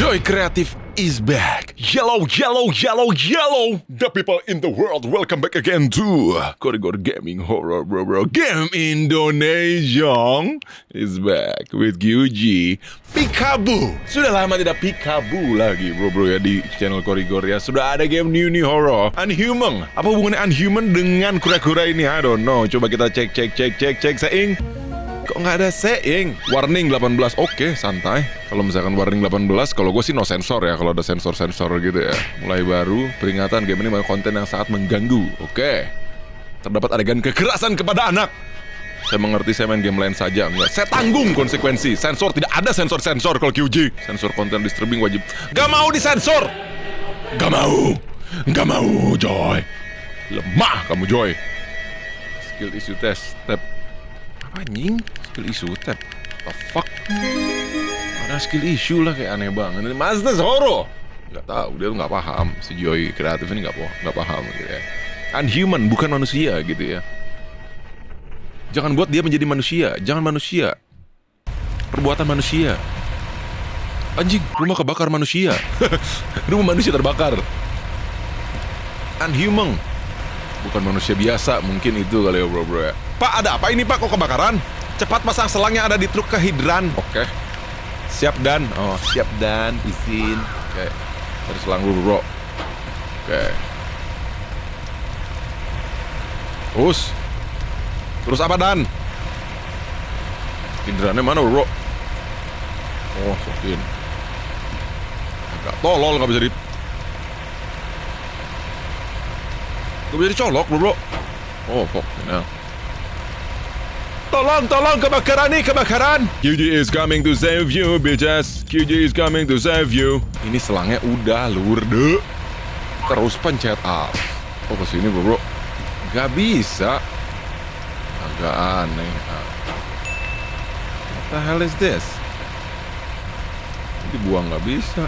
Joy Creative is back. Yellow. The people in the world, welcome back again to Korigor Gaming Horror bro. Game Indonesia is back with QG. Peekaboo. Sudah lama tidak Peekaboo lagi bro ya di channel Korigor ya. Sudah ada game new horror Unhuman. Apa hubungannya Unhuman dengan kura-kura ini? I don't know. Coba kita cek. Seing. Kok nggak ada seing? Warning 18, oke, santai. Kalau misalkan warning 18, kalau gue sih no sensor ya. Kalau ada sensor gitu ya. Mulai baru, peringatan game ini mengandung konten yang sangat mengganggu. Oke. Terdapat adegan kekerasan kepada anak. Saya mengerti, saya main game lain saja. Enggak, saya tanggung konsekuensi. Sensor, tidak ada sensor kalau QG. Sensor konten disturbing wajib. Gak mau disensor. Gak mau, Joy. Lemah kamu, Joy. Skill issue test, tab. Anjing, skill issue tab. The fuck? Ada skill issue lah, kayak aneh banget. Ini Mazda Zoro. Gak tahu, dia tuh gak paham. Si Joy kreatif ini gak paham gitu ya. Unhuman, bukan manusia gitu ya. Jangan buat dia menjadi manusia. Jangan manusia. Perbuatan manusia. Anjing, rumah kebakar manusia. Rumah manusia terbakar. Unhuman. Bukan manusia biasa, mungkin itu kali ya bro ya. Pak, ada apa ini pak, kok kebakaran? Cepat pasang selang yang ada di truk ke hidran. Oke. Siap dan. Oh, siap dan, izin. Oke. Dari selang dulu bro. Oke. Terus apa dan? Hidrannya mana bro? Oh, sokin. Agak tolol, gak bisa di... Gak bisa dicolok bro. Oh fuck, nah. Tolong, kebakaran. QG is coming to save you, bitches. QG is coming to save you. Ini selangnya udah lurde. Terus pencet up. Oh kesini bro. Gak bisa. Agak aneh. What the hell is this? Dibuang gak bisa.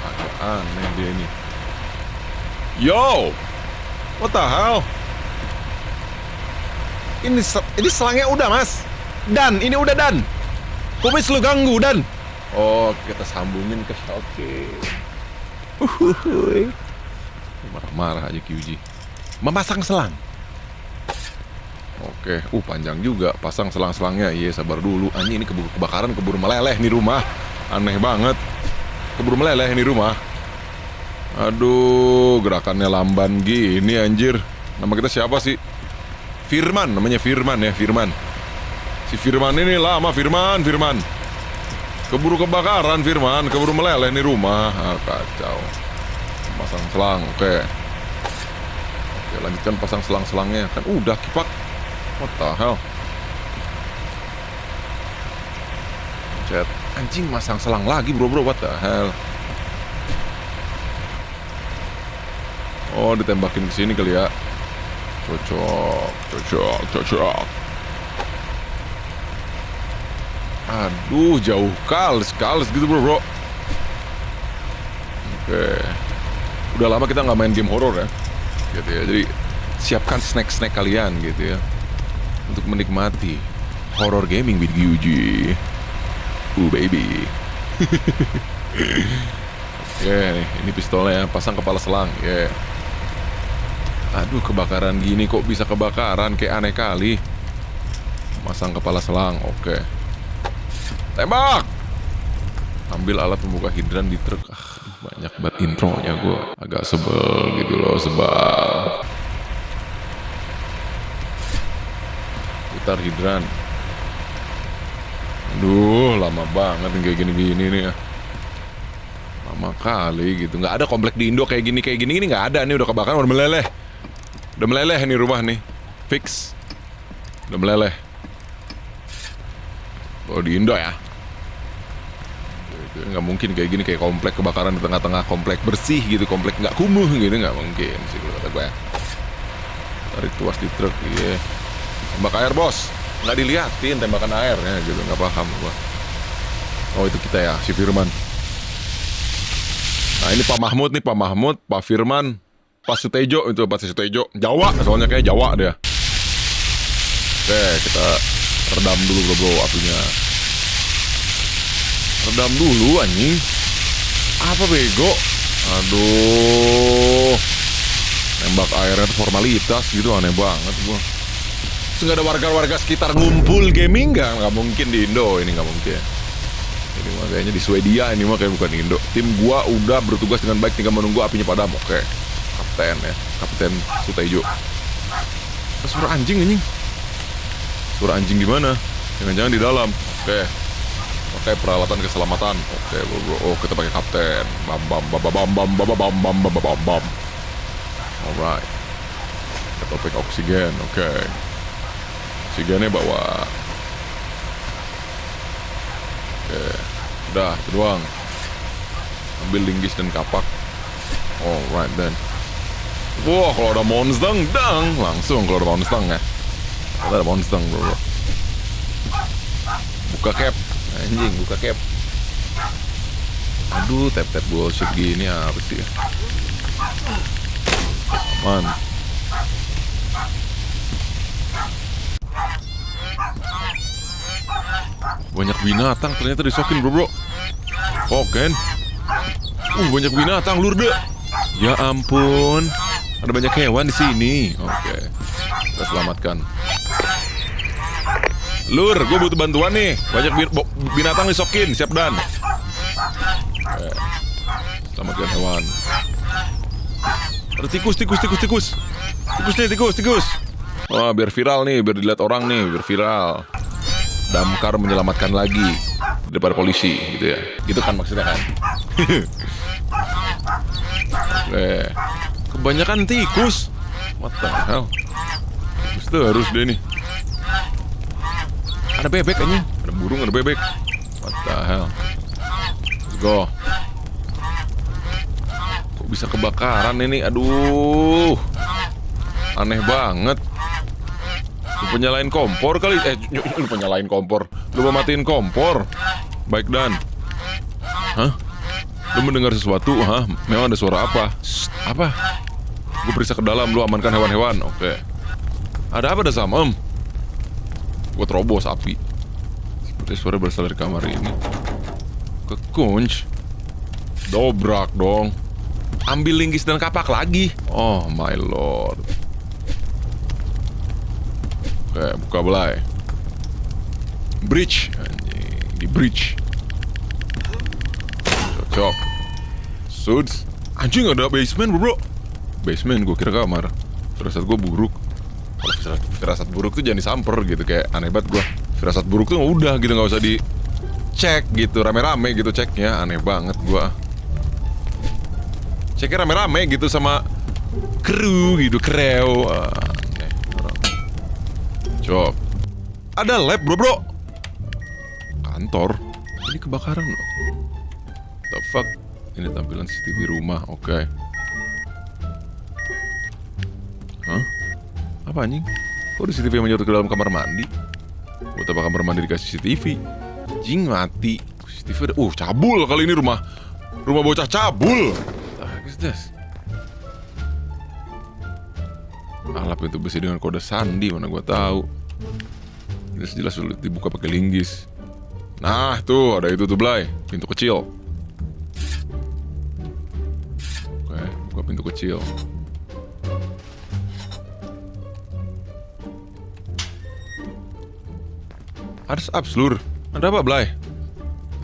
Agak aneh dia ini. Yo, what the hell? Ini selangnya udah mas. Dan, ini udah dan. Kupis lu ganggu dan. Oh, kita sambungin ke shocking. Marah-marah aja QG. Memasang selang. Oke, panjang juga. Pasang selang-selangnya. Iya, sabar dulu. Ini kebakaran keburu meleleh nih rumah. Aneh banget. Keburu meleleh nih rumah. Aduh, gerakannya lamban gini anjir. Nama kita siapa sih? Firman, namanya Firman ya, Firman. Si Firman ini lama, Firman. Keburu kebakaran Firman, keburu meleleh nih rumah. Kacau. Pasang selang, oke, lanjutkan pasang selang-selangnya. Kan udah kipak. What the hell? Chat. Anjing, masang selang lagi bro, what the hell? Oh, ditembakin ke sini kali ya. Cocok. Aduh, jauh kals gitu bro. Oke. Udah lama kita nggak main game horror ya. Gitu ya. Jadi siapkan snack kalian gitu ya. Untuk menikmati horror gaming with QG. Baby. Oke, ini pistolnya pasang kepala selang. Yeah. Aduh, kebakaran gini kok bisa kebakaran, kayak aneh kali. Masang kepala selang, oke. Tembak. Ambil alat pembuka hidran di truk. Banyak banget intronya gue. Agak sebel gitu loh, sebal. Putar hidran. Aduh, lama banget nih kayak gini nih ya. Lama kali gitu. Nggak ada komplek di Indo kayak gini nggak ada nih. Udah kebakaran, udah meleleh nih rumah nih. Fix. Udah meleleh. Oh, di Indo ya. Nggak mungkin kayak gini, kayak komplek kebakaran di tengah-tengah komplek bersih gitu, komplek nggak kumuh gitu, nggak mungkin sih kalau kata gue. Tarik tuas di truk, iya. Tembak air bos. Nggak diliatin tembakan airnya gitu, nggak paham gue. Oh, itu kita ya, si Firman. Nah, ini Pak Mahmud, Pak Firman, Pak Sutejo, itu Pak Sutejo. Jawa, soalnya kayak Jawa dia. Oke, kita redam dulu bro apinya. Redam dulu anjing. Apa bego? Aduh. Nembak airnya tuh formalitas gitu, aneh banget gua. Terus gak ada warga-warga sekitar ngumpul gaming nggak mungkin di Indo, ini nggak mungkin. Ini mah kayaknya di Swedia, ini mah kayak bukan Indo. Tim gua udah bertugas dengan baik, tinggal menunggu apinya padam. Oke. Kapten ya, Kapten Sutaijo. Suara anjing anjing. Suara anjing di mana? Jangan-jangan di dalam. Oke. Pakai peralatan keselamatan. Oke, bro. Oh, kita pakai kapten. Bam bam bam bam bam bam bam bam bam bam bam bam. Alright. Kita topik oksigen. Oke. Oksigennya bawa. Oke. Udah, itu doang. Ambil linggis dan kapak. Alright then. Wah, kalau ada monstang, langsung kalau ada monstang ya. Kalau ada monstang, bro. Buka cap. Anjing, buka cap. Aduh, tap-tap bullshit gini apa sih? Aman. Banyak binatang ternyata disokin, bro. Oh, kan? Banyak binatang, lur deh. Ya ampun. Ada banyak hewan di sini. Oke. Kita selamatkan. Lur, gue butuh bantuan nih. Banyak binatang disokin. Siap dan. Oke. Selamatkan hewan. Ada tikus. Tikus. Wah, biar viral nih, biar dilihat orang nih, biar viral. Damkar menyelamatkan lagi daripada polisi, gitu ya. Gitu kan maksudnya kan. Oke. Kebanyakan tikus. What the hell? Tikus tuh harus deh nih. Ada bebek anjing. Ada burung, ada bebek. What the hell? Let's go. Kok bisa kebakaran ini? Aduh. Aneh banget. Lu penyalain kompor kali. Lu penyalain kompor. Lu mau matiin kompor. Baik dan. Hah? Lu mendengar sesuatu? Hah? Memang ada suara apa? Shh, apa? Gue periksa ke dalam, lu amankan hewan-hewan. Oke. Ada apa dah sama? Gue terobos api. Seperti suara berasal dari kamar ini. Kekunci. Dobrak dong. Ambil linggis dan kapak lagi. Oh my lord. Oke, buka belai. Bridge. Anjing, di bridge. Cocok. Suits. Anjing, ada basement, bro. Basement, gue kira kamar. Firasat gue buruk. Kalau firasat buruk tuh jangan disamper gitu. Kayak aneh banget gue. Firasat buruk tuh udah gitu, gak usah dicek gitu. Rame-rame gitu ceknya. Aneh banget gue. Ceknya rame-rame gitu sama kru gitu. Kreu. Aneh. Cok. Ada lab, bro. Kantor. Ini kebakaran loh. The fuck. Ini tampilan CCTV rumah. Oke. Hah? Apa anjing? Kok ada CCTV yang menjatuh ke dalam kamar mandi? Buat apa kamar mandi dikasih CCTV? Anjing mati. CCTV ada. Cabul kali ini rumah. Rumah bocah cabul. What is this? Alat pintu besi dengan kode sandi, mana gua tahu. Jelas sulit dibuka pakai linggis. Nah, tuh ada itu tuh, Blay. Pintu kecil. Oke, buka pintu kecil. Ada abslur. Ada apa, Blay?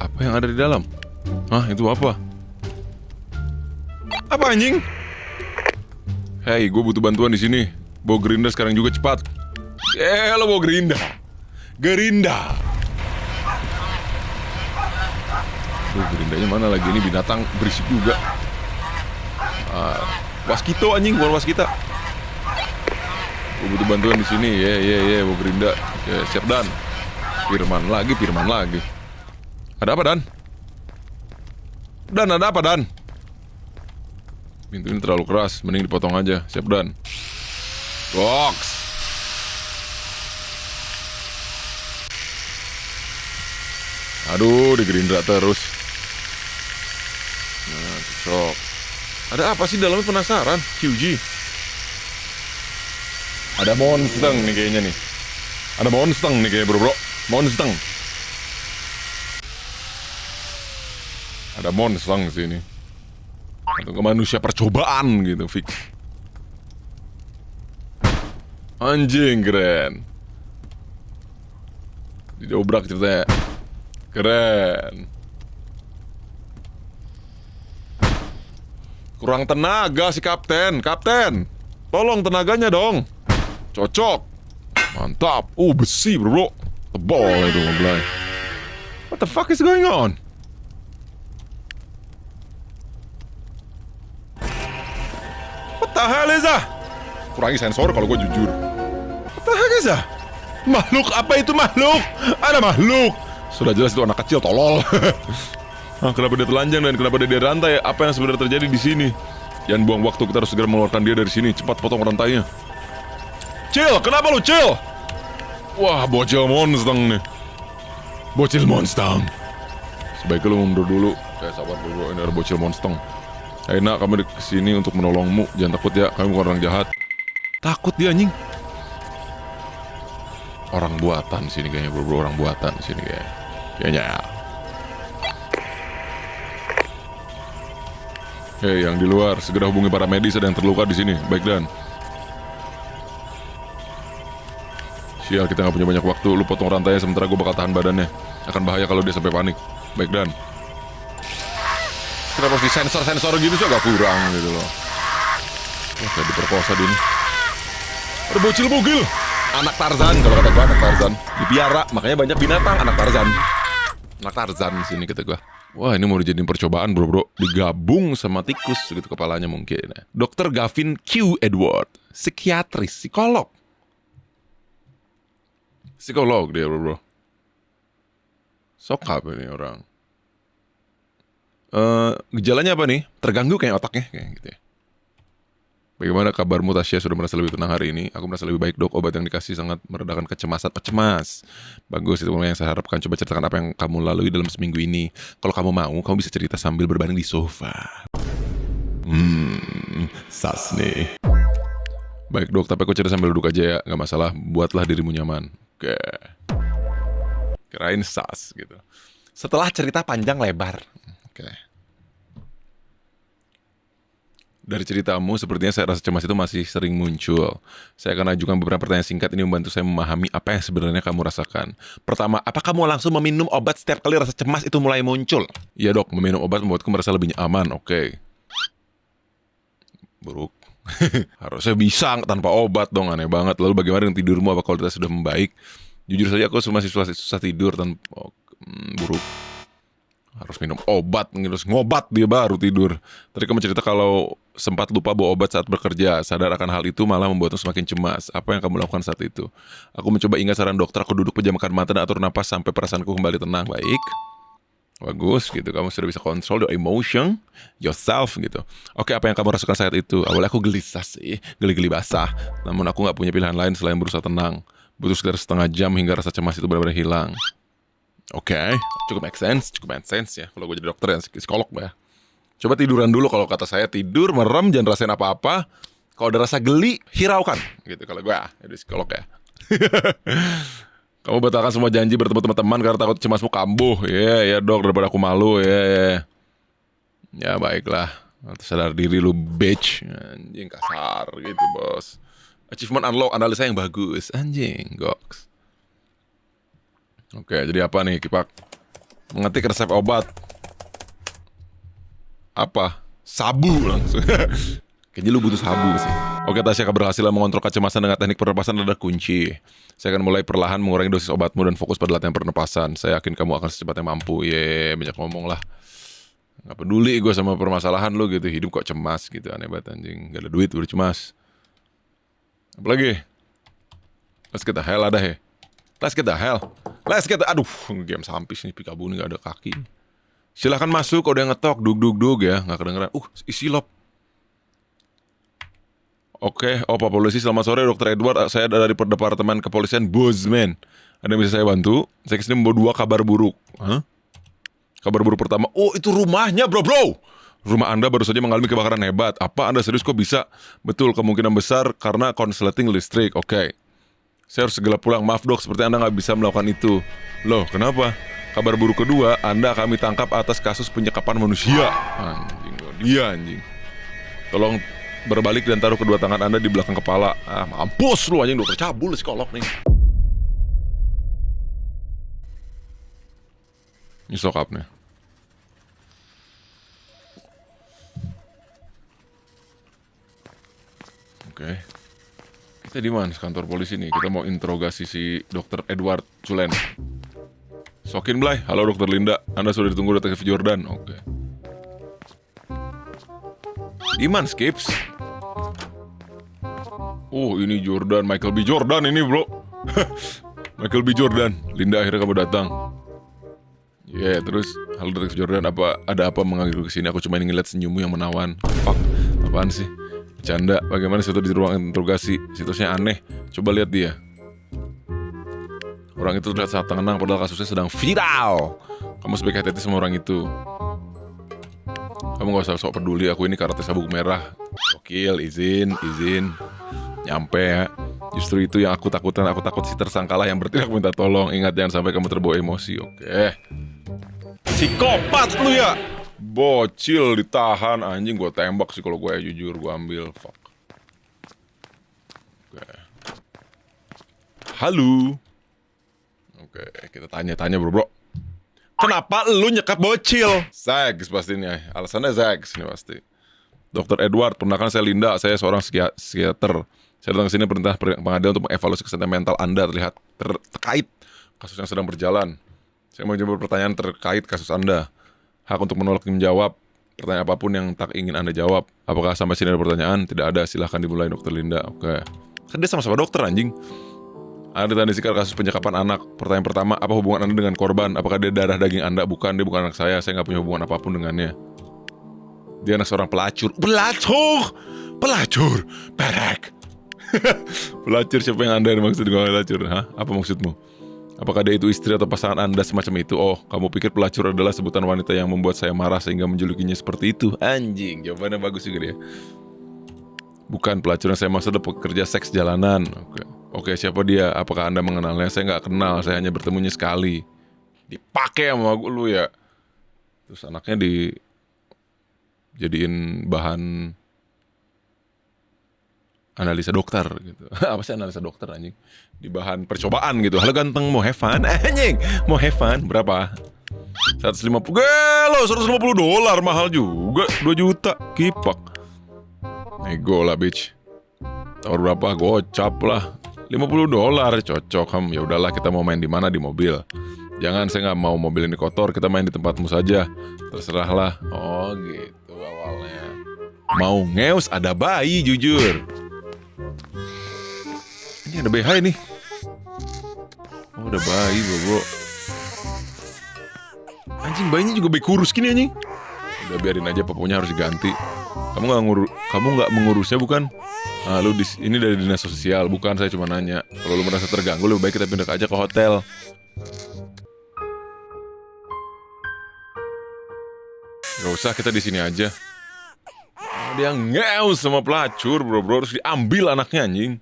Apa yang ada di dalam? Hah, itu apa? Apa anjing? Hei, gue butuh bantuan di sini. Bawa gerinda sekarang juga cepat. Lo bawa gerinda. Gerinda. Gerindanya mana lagi? Ini binatang berisik juga. Waskito anjing, bukan waskita. Gue butuh bantuan di sini. Bawa gerinda. Oke, siap dan. Firman lagi. Ada apa, Dan? Dan, ada apa, Dan? Pintu ini terlalu keras, mending dipotong aja. Siap, Dan. Box. Aduh, digerindra terus. Nah, cocok. Ada apa sih dalamnya, penasaran? QG. Ada monster nih kayaknya nih. Ada monster nih kayaknya, bro. Monster. Ada monster sini. Atau ke manusia percobaan gitu, fix. Anjing, keren. Didobrak ceritanya. Keren. Kurang tenaga si kapten. Kapten, tolong tenaganya dong. Cocok. Mantap. Besi bro. Tebal itu ngoblay. What the fuck is going on? What the hell is that? Kurangi sensor kalau gue jujur. What the heck is that? Makhluk apa itu makhluk? Ada makhluk. Sudah jelas itu anak kecil tolol. Kenapa dia telanjang dan kenapa dia rantai? Apa yang sebenarnya terjadi di sini? Jangan buang waktu, kita harus segera mengeluarkan dia dari sini. Cepat potong rantainya. Chill, kenapa lu chill? Wah, bocil monster nih. Bocil monster. Sebaiknya lu mundur dulu. Sabar dulu, ini ada bocil monster. Enak kami kesini untuk menolongmu. Jangan takut ya, kami bukan orang jahat. Takut dia anjing. Orang buatan sini kayaknya bro, orang buatan sini kayaknya. Hei, yang di luar, segera hubungi para medis, ada yang terluka di sini. Baik Dan. Sial, kita nggak punya banyak waktu. Lu potong rantainya sementara gue bakal tahan badannya. Akan bahaya kalau dia sampai panik. Baik Dan. Kenapa harus di sensor gitu sih agak kurang gitu loh. Kayak diperkosa dia nih. Ada bocil bugil. Anak Tarzan, kalau kata gue anak Tarzan. Dipiara, makanya banyak binatang anak Tarzan. Anak Tarzan di sini kata gue. Wah, ini mau dijadiin percobaan bro. Digabung sama tikus gitu kepalanya mungkin. Dr. Gavin Q. Edward, psikiatris, psikolog. Psikolog dia bro. Sokap ini orang. Gejalanya apa nih? Terganggu kayak otaknya kayak gitu ya. Bagaimana kabarmu Tasya? Sudah merasa lebih tenang hari ini? Aku merasa lebih baik dok. Obat yang dikasih sangat meredakan kecemasan. Cemas. Bagus, itu yang saya harapkan. Coba ceritakan apa yang kamu lalui dalam seminggu ini. Kalau kamu mau, kamu bisa cerita sambil berbaring di sofa. Sas nih. Baik dok, tapi aku cerita sambil duduk aja ya. Gak masalah, buatlah dirimu nyaman. Oke. Kirain sas gitu. Setelah cerita panjang lebar. Oke. Dari ceritamu, sepertinya saya rasa cemas itu masih sering muncul. Saya akan ajukan beberapa pertanyaan singkat ini membantu saya memahami apa yang sebenarnya kamu rasakan. Pertama, apa kamu langsung meminum obat setiap kali rasa cemas itu mulai muncul? Iya dok, meminum obat membuatku merasa lebih aman. Oke. Buruk. Harusnya bisa tanpa obat dong, aneh banget. Lalu bagaimana dengan tidurmu? Apa kualitas sudah membaik? Jujur saja aku masih susah tidur tanpa buruk. Harus minum obat, harus ngobat dia baru tidur. Tadi kamu cerita kalau sempat lupa bawa obat saat bekerja. Sadar akan hal itu malah membuatmu semakin cemas. Apa yang kamu lakukan saat itu? Aku mencoba ingat saran dokter. Aku duduk pejamkan mata dan atur napas sampai perasaanku kembali tenang. Baik. Bagus gitu. Kamu sudah bisa kontrol your emotion, yourself gitu. Oke, apa yang kamu rasakan saat itu? Awalnya aku gelisah sih, geli-geli basah. Namun aku gak punya pilihan lain selain berusaha tenang. Butuh sekitar setengah jam hingga rasa cemas itu benar-benar hilang. Oke, cukup make sense ya. Kalau gue jadi dokter ya, psikolog ya. Coba tiduran dulu, kalau kata saya tidur, merem, jangan rasain apa-apa. Kalau ada rasa geli, hiraukan. Gitu kalau gue, jadi psikolog ya. Kamu batalkan semua janji bertemu teman-teman karena takut cemasmu kambuh. Ya dok, daripada aku malu, ya. Ya baiklah, sadar diri lu bitch. Anjing kasar gitu bos. Achievement unlock, analisa yang bagus. Anjing, goks. Oke, jadi apa nih Kipak? Mengetik resep obat. Apa? Sabu langsung. Kayaknya lu butuh sabu sih. Oke, Tasya, keberhasilan mengontrol kecemasan dengan teknik pernapasan adalah kunci. Saya akan mulai perlahan mengurangi dosis obatmu dan fokus pada latihan pernapasan. Saya yakin kamu akan secepatnya mampu. Banyak ngomong lah. Gak peduli gue sama permasalahan lu gitu. Hidup kok cemas gitu, aneh banget anjing. Gak ada duit udah cemas. Apalagi? Let's get the hell ada he. Aduh, game sampis nih, Pikabu nih gak ada kaki. Silahkan masuk, kalau udah ngetok, dug ya, gak kedengeran. Isi lop. Oke, Pak Polisi, selamat sore Dr. Edward. Saya dari Departemen Kepolisian Bosman. Ada yang bisa saya bantu? Saya kesini membawa 2 kabar buruk. Kabar buruk pertama, itu rumahnya bro. Rumah Anda baru saja mengalami kebakaran hebat. Apa Anda serius kok bisa? Betul, kemungkinan besar karena konsleting listrik. Oke. Saya harus segera pulang. Maaf dok, seperti Anda nggak bisa melakukan itu. Loh, kenapa? Kabar buruk kedua, Anda kami tangkap atas kasus penyekapan manusia. Anjing, dia anjing. Tolong berbalik dan taruh kedua tangan Anda di belakang kepala. Mampus lu anjing, dokter cabul psikolog nih. Ini sokapnya. Oke. Kita di mana? Kantor polisi nih. Kita mau interogasi si Dr. Edward Cullen. Sokin Blay, halo Dr. Linda. Anda sudah ditunggu detektif Jordan. Oke. Iman Skips. Oh ini Jordan, Michael B. Jordan ini bro. Michael B. Jordan. Linda akhirnya kamu datang. Ya terus halo detektif Jordan, ada apa mengambil ke sini? Aku cuma ingin lihat senyummu yang menawan. Fuck, apaan sih? Bercanda. Bagaimana situ di ruang interogasi? Situsnya aneh. Coba lihat dia. Orang itu terlihat sangat tenang padahal kasusnya sedang viral. Kamu sebaiknya hati-hati sama orang itu. Kamu gak usah sok peduli, aku ini karate sabuk merah. Gokil, izin. Nyampe ya. Justru itu yang aku takutkan. Aku takut si tersangkalah yang bertindak minta tolong. Ingat jangan sampai kamu terbawa emosi, oke? Psikopat lu ya. Bocil ditahan, anjing gue tembak sih kalau gue jujur, gue ambil. Fuck. Oke. Halo. Oke, kita tanya-tanya bro. Kenapa lu nyekap bocil? Zags pastinya. Alasannya Zags nih pasti. Dr. Edward, perkenalkan saya Linda. Saya seorang psikiater. Saya datang ke sini perintah pengadilan untuk mengevaluasi kesehatan mental Anda terkait kasus yang sedang berjalan. Saya mau menjawab pertanyaan terkait kasus Anda. Hak untuk menolak menjawab pertanyaan apapun yang tak ingin Anda jawab. Apakah sampai sini ada pertanyaan? Tidak ada, silahkan dimulai Dr. Linda. Oke. Kan dia sama-sama dokter anjing. Anda ditandisikan kasus penyekapan anak. Pertanyaan pertama, apa hubungan Anda dengan korban? Apakah dia darah daging Anda? Bukan, dia bukan anak saya nggak punya hubungan apapun dengannya. Dia anak seorang pelacur. Pelacur, perek. Pelacur, siapa yang Anda maksud dengan pelacur? Hah? Apa maksudmu? Apakah dia itu istri atau pasangan Anda semacam itu? Oh, kamu pikir pelacur adalah sebutan wanita yang membuat saya marah sehingga menjulukinya seperti itu? Anjing, jawabannya bagus juga dia. Bukan, pelacur yang saya maksud adalah pekerja seks jalanan. Oke, siapa dia? Apakah Anda mengenalnya? Saya nggak kenal, saya hanya bertemunya sekali. Dipakai sama lu ya. Terus anaknya dijadiin bahan analisa dokter gitu. Apa sih analisa dokter anjing? Di bahan percobaan gitu. Halo ganteng, mau have fun? Anjing, mau have fun? Berapa? 150. Gelo, $150 mahal juga. 2 juta. Kipak. Nego lah bitch. Tawar berapa? Gocap lah. $50 cocok. Ya udahlah, kita mau main di mana? Di mobil. Jangan, saya nggak mau mobil ini kotor. Kita main di tempatmu saja. Terserahlah. Oh gitu awalnya. Mau ngeus ada bayi jujur. Ini ada BH nih. Oh ada bayi bro. Anjing bayinya juga bayi kurus gini anjing. Udah biarin aja, pokoknya harus diganti. Kamu nggak mengurusnya bukan? Nah, lu ini dari dinas sosial, bukan, saya cuma nanya. Kalau lu merasa terganggu, lebih baik kita pindah aja ke hotel. Gak usah, kita di sini aja. Dia ngeus sama pelacur, bro, harus diambil anaknya anjing.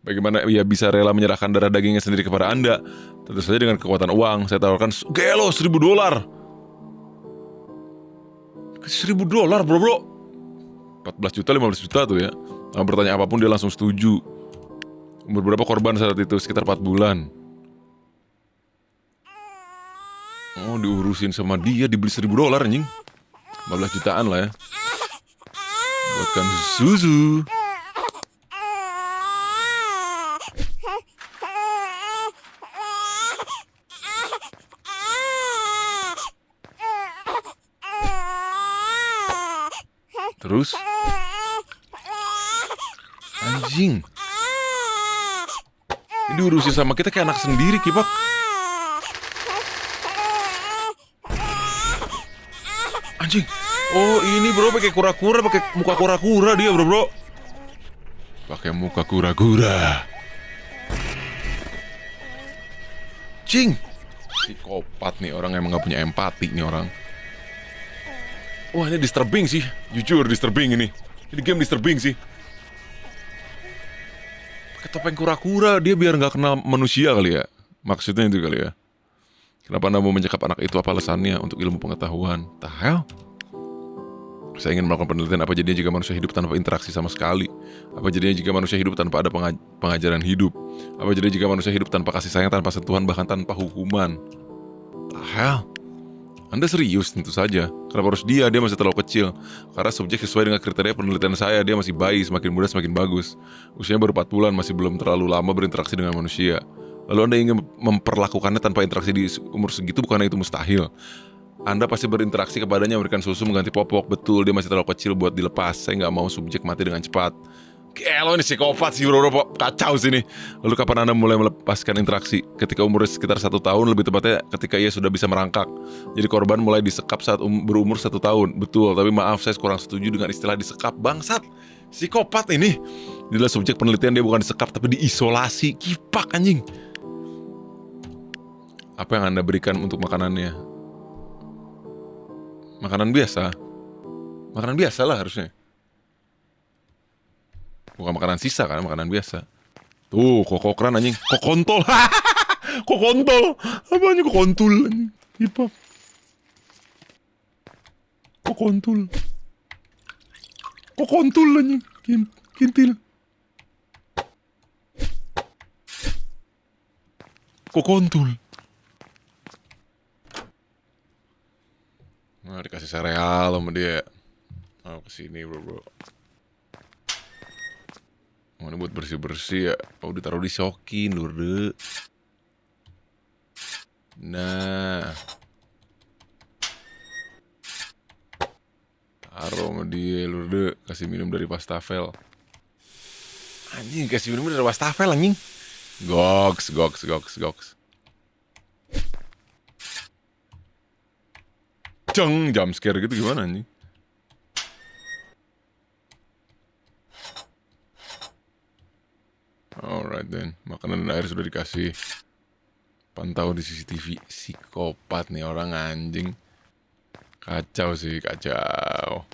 Bagaimana ia bisa rela menyerahkan darah dagingnya sendiri kepada Anda? Tentu saja dengan kekuatan uang. Saya tawarkan gelo $1.000. $1.000 bro. 14 juta, 15 juta tuh ya. Nah, bertanya apapun dia langsung setuju. Umur berapa korban saat itu? Sekitar 4 bulan. Oh diurusin sama dia, dibeli $1.000 anjing. 15 jutaan lah ya. Buatkan susu. Terus anjing ini diurusin sama kita kayak anak sendiri, Kipak. Anjing. Oh ini bro pakai kura-kura, pakai muka kura-kura dia bro. Pakai muka kura-kura. Cing. Psikopat nih orang, emang gak punya empati nih orang. Wah ini disturbing sih, jujur disturbing ini. Ini game disturbing sih. Pakai topeng kura-kura dia biar nggak kenal manusia kali ya. Maksudnya itu kali ya. Kenapa Anda mau mencekap anak itu? Apa alasannya? Untuk ilmu pengetahuan. Tahel? Saya ingin melakukan penelitian apa jadinya jika manusia hidup tanpa interaksi sama sekali. Apa jadinya jika manusia hidup tanpa ada pengajaran hidup. Apa jadinya jika manusia hidup tanpa kasih sayang, tanpa sentuhan, bahkan tanpa hukuman. Tahel? Anda serius? Tentu saja. Kenapa harus dia? Dia masih terlalu kecil. Karena subjek sesuai dengan kriteria penelitian saya, dia masih bayi, semakin muda semakin bagus. Usianya baru 4 bulan, masih belum terlalu lama berinteraksi dengan manusia. Lalu Anda ingin memperlakukannya tanpa interaksi di umur segitu, bukannya itu mustahil? Anda pasti berinteraksi kepadanya, memberikan susu, mengganti popok. Betul, dia masih terlalu kecil buat dilepas. Saya nggak mau subjek mati dengan cepat. Gelo, ini psikopat sih bro, kacau sih nih. Lalu kapan Anda mulai melepaskan interaksi? Ketika umurnya sekitar 1 tahun, lebih tepatnya ketika ia sudah bisa merangkak. Jadi korban mulai disekap saat berumur 1 tahun. Betul, tapi maaf saya kurang setuju dengan istilah disekap. Bangsat, psikopat ini. Inilah subjek penelitian, dia bukan disekap tapi diisolasi. Kipak anjing. Apa yang Anda berikan untuk makanannya? Makanan biasa. Makanan biasa lah harusnya. Bukan makanan sisa kan, makanan biasa. Tuh, kokokran anjing. Kokontol. Kokontol. Apanya kokontul anjing. Hip-hop. Kokontul. Kokontul anjing. Kintil. Kokontul. Nah, dikasih sereal sama dia. Oh, kesini bro. Oh, ini buat bersih-bersih ya. Oh, ditaruh di sokin lurde. Nah, taruh sama dia lurde. Kasih minum dari wastafel. Anjing, kasih minum dari wastafel anjing. Goks. Jump scare gitu gimana anjing? Alright then, makanan dan air sudah dikasih. Pantau di CCTV. Psikopat nih orang anjing. Kacau sih, kacau.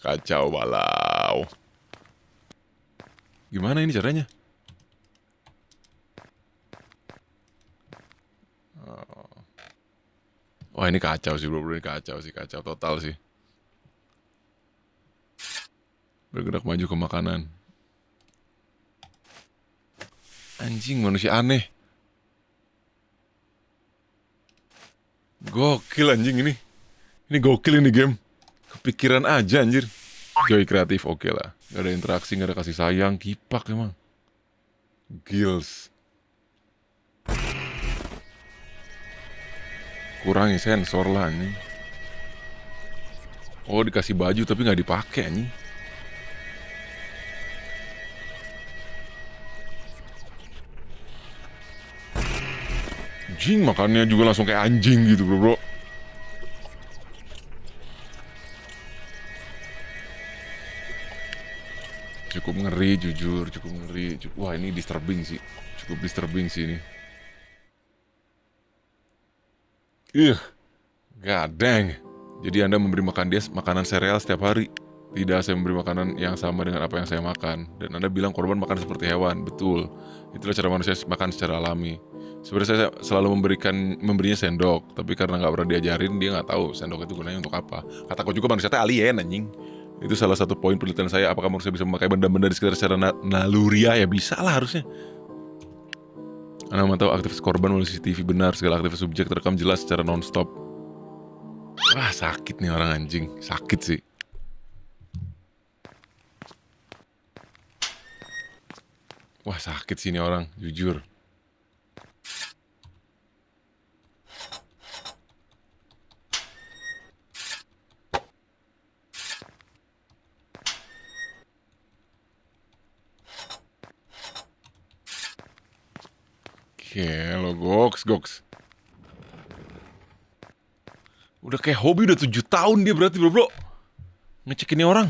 Kacau balau. Gimana ini caranya? Wah ini kacau sih bro, ini kacau total sih. Bergerak maju ke makanan. Anjing, manusia aneh. Gokil anjing ini. Ini gokil ini game. Kepikiran aja anjir. Joy kreatif oke lah. Gak ada interaksi, gak ada kasih sayang. Kipak emang. Gills. Kurangi sensor lah anjing. Oh dikasih baju tapi gak dipakai anjing. Anjing, makannya juga langsung kayak anjing gitu bro. Cukup ngeri jujur, cukup ngeri. Wah ini disturbing sih. Cukup disturbing sih ini. God dang. Jadi Anda memberi makan dia makanan sereal setiap hari. Tidak, saya memberi makanan yang sama dengan apa yang saya makan. Dan Anda bilang korban makan seperti hewan. Betul. Itulah cara manusia makan secara alami. Sebenarnya saya selalu memberinya sendok. Tapi karena gak pernah diajarin, dia gak tahu sendok itu gunanya untuk apa. Kataku juga manusia alien anjing. Itu salah satu poin penelitian saya. Apakah manusia bisa memakai benda-benda di sekitar secara naluriah? Ya bisa lah harusnya. Anda memantau aktivitas korban melalui CCTV. Benar, segala aktivitas subjek terekam jelas secara non-stop. Wah sakit nih orang anjing. Sakit sih. Wah sakit sih ini orang, jujur. Lo goks. Udah kayak hobi, udah 7 tahun dia berarti bro. Ngecek ini orang.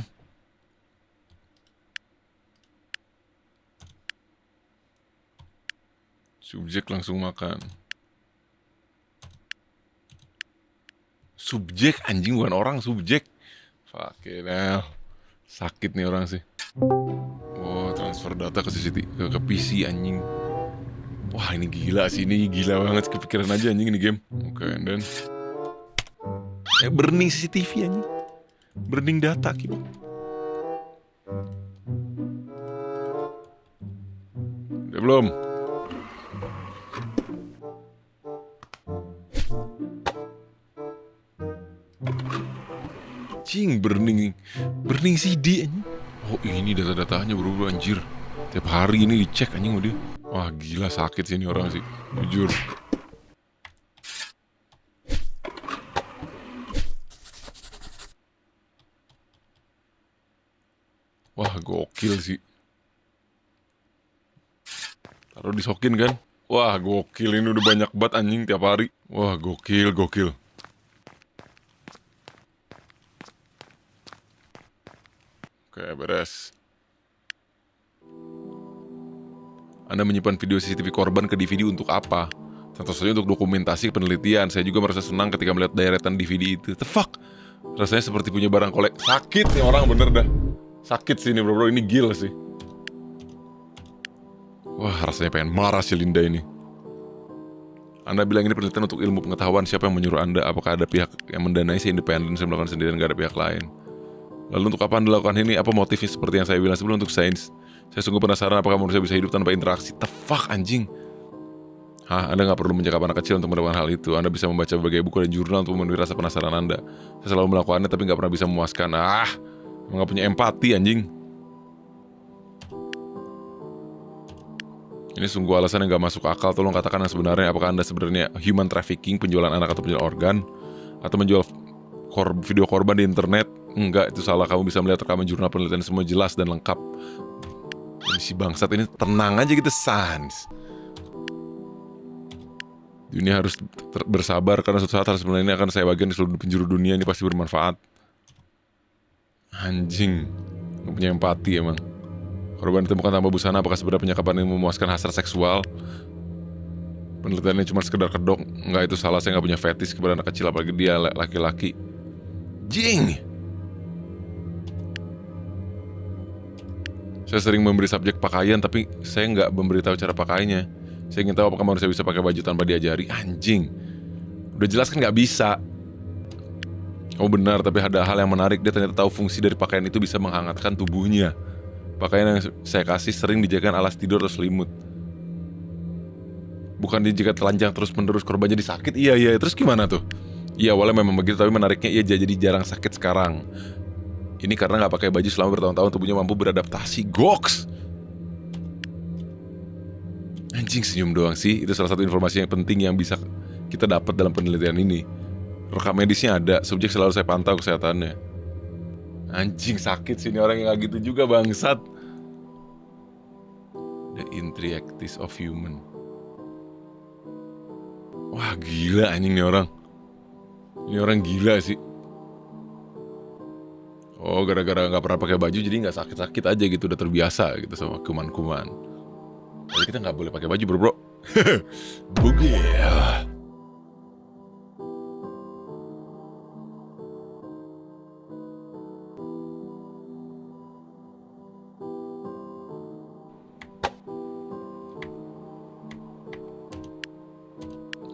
Subjek langsung makan. Subjek anjing, bukan orang, subjek. Fucking hell. Sakit nih orang sih. Oh transfer data ke CCTV, ke PC anjing. Wah ini gila sih, ini gila banget. Kepikiran aja anjing ini game. Oke, and then burning CCTV anjing. Burning data gitu. Udah belum? Cing, burning CD anjing. Oh ini data-datanya bro anjir. Tiap hari ini dicek anjing sama dia. Wah gila sakit sih ini orang sih, jujur. Wah gokil sih. Taruh disokin kan. Wah gokil, ini udah banyak banget anjing tiap hari. Wah gokil. Oke beres. Anda menyimpan video CCTV korban ke DVD untuk apa? Tentu saja untuk dokumentasi penelitian. Saya juga merasa senang ketika melihat deretan DVD itu. The fuck? Rasanya seperti punya barang kolek. Sakit nih orang bener dah. Sakit sih ini bro, ini gila sih. Wah rasanya pengen marah si Linda ini. Anda bilang ini penelitian untuk ilmu pengetahuan. Siapa yang menyuruh Anda? Apakah ada pihak yang mendanai? Saya independen, saya melakukan sendirian, gak ada pihak lain. Lalu untuk apa Anda lakukan ini? Apa motifnya seperti yang saya bilang sebelum untuk sains? Saya sungguh penasaran apakah manusia bisa hidup tanpa interaksi. The fuck anjing. Hah, Anda gak perlu mencakap anak kecil untuk melakukan hal itu. Anda bisa membaca berbagai buku dan jurnal untuk memenuhi rasa penasaran Anda. Saya selalu melakukannya tapi gak pernah bisa memuaskan. Emang gak punya empati anjing. Ini sungguh alasan yang gak masuk akal. Tolong katakan yang sebenarnya. Apakah Anda sebenarnya human trafficking, penjualan anak atau penjualan organ? Atau menjual video korban di internet? Enggak, itu salah. Kamu bisa melihat rekaman jurnal penelitian semua jelas dan lengkap. Dan si bangsat ini tenang aja gitu, sans. Dunia harus bersabar karena suatu saat hal sebenarnya ini akan saya bagian di seluruh penjuru dunia. Ini pasti bermanfaat. Anjing, gak punya empati emang. Korban ditemukan tanpa busana. Apakah sebenarnya penyakapan ini memuaskan hasrat seksual? Penelitiannya cuma sekedar kedok. Enggak, itu salah. Saya gak punya fetis kepada anak kecil, apalagi dia laki-laki. Jing. Saya sering memberi subjek pakaian, tapi saya nggak memberitahu cara pakainya. Saya ingin tahu apakah manusia bisa pakai baju tanpa diajari. Anjing. Udah jelas kan nggak bisa. Kamu benar, tapi ada hal yang menarik. Dia ternyata tahu fungsi dari pakaian itu bisa menghangatkan tubuhnya. Pakaian yang saya kasih sering dijadikan alas tidur atau selimut. Bukan jika telanjang terus-menerus korban jadi sakit. Iya, terus gimana tuh? Iya, awalnya memang begitu, tapi menariknya ia jadi jarang sakit sekarang. Ini karena nggak pakai baju selama bertahun-tahun, tubuhnya mampu beradaptasi. Goks. Anjing, senyum doang sih. Itu salah satu informasi yang penting yang bisa kita dapat dalam penelitian ini. Rekam medisnya ada, subjek selalu saya pantau kesehatannya. Anjing, sakit sih ini orang yang nggak gitu juga, bangsat. The intricacies of human. Wah gila anjing nih orang. Ini orang gila sih. Oh gara-gara gak pernah pakai baju jadi gak sakit-sakit aja gitu. Udah terbiasa gitu sama kuman-kuman. Jadi kita gak boleh pakai baju bro. Bugil.